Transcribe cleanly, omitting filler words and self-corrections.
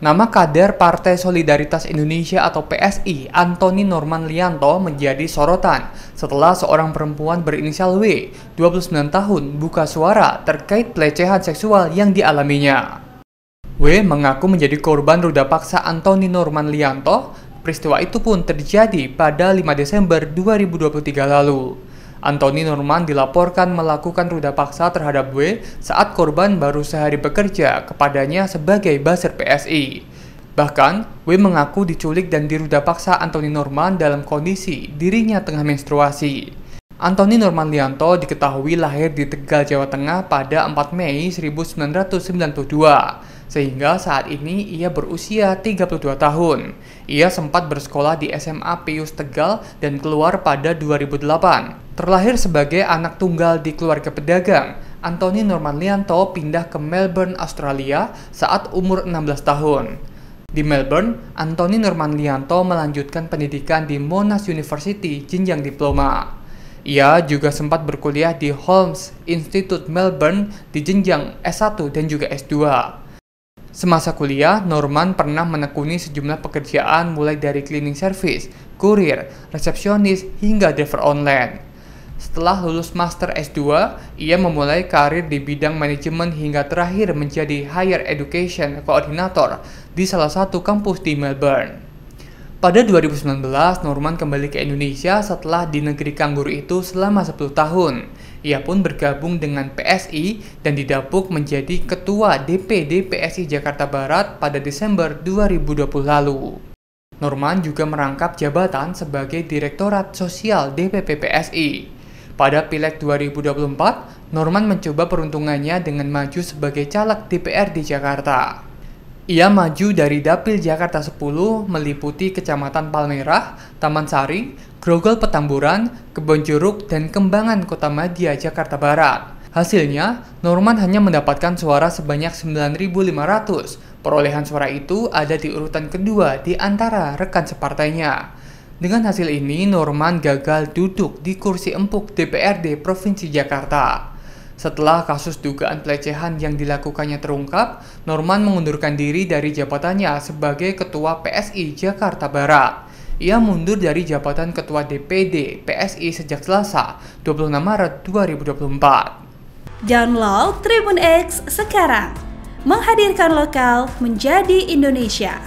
Nama kader Partai Solidaritas Indonesia atau PSI, Antony Norman Lianto menjadi sorotan setelah seorang perempuan berinisial W, 29 tahun, buka suara terkait pelecehan seksual yang dialaminya. W mengaku menjadi korban ruda paksa Antony Norman Lianto. Peristiwa itu pun terjadi pada 5 Desember 2023 lalu. Antony Norman dilaporkan melakukan ruda paksa terhadap W saat korban baru sehari bekerja kepadanya sebagai buzzer PSI. Bahkan, W mengaku diculik dan diruda paksa Antony Norman dalam kondisi dirinya tengah menstruasi. Antony Norman Lianto diketahui lahir di Tegal, Jawa Tengah pada 4 Mei 1992. Sehingga saat ini ia berusia 32 tahun. Ia sempat bersekolah di SMA Pius Tegal dan keluar pada 2008. Terlahir sebagai anak tunggal di keluarga pedagang, Antony Norman Lianto pindah ke Melbourne, Australia saat umur 16 tahun. Di Melbourne, Antony Norman Lianto melanjutkan pendidikan di Monash University jenjang diploma. Ia juga sempat berkuliah di Holmes Institute Melbourne di jenjang S1 dan juga S2. Semasa kuliah, Norman pernah menekuni sejumlah pekerjaan mulai dari cleaning service, kurir, resepsionis, hingga driver online. Setelah lulus Master S2, ia memulai karir di bidang manajemen hingga terakhir menjadi Higher Education Coordinator di salah satu kampus di Melbourne. Pada 2019, Norman kembali ke Indonesia setelah di negeri kanguru itu selama 10 tahun. Ia pun bergabung dengan PSI dan didapuk menjadi Ketua DPD PSI Jakarta Barat pada Desember 2020 lalu. Norman juga merangkap jabatan sebagai Direktorat Sosial DPP PSI. Pada Pileg 2024, Norman mencoba peruntungannya dengan maju sebagai caleg DPR di Jakarta. Ia maju dari Dapil Jakarta 10 meliputi Kecamatan Palmerah, Taman Sari, Grogol Petamburan, Kebonjeruk, dan Kembangan Kotamadya, Jakarta Barat. Hasilnya, Norman hanya mendapatkan suara sebanyak 9.500. Perolehan suara itu ada di urutan kedua di antara rekan separtainya. Dengan hasil ini, Norman gagal duduk di kursi empuk DPRD Provinsi Jakarta. Setelah kasus dugaan pelecehan yang dilakukannya terungkap, Norman mengundurkan diri dari jabatannya sebagai Ketua PSI Jakarta Barat. Ia mundur dari jabatan Ketua DPD PSI sejak Selasa, 26 Maret 2024. Download Tribun X sekarang, menghadirkan lokal menjadi Indonesia.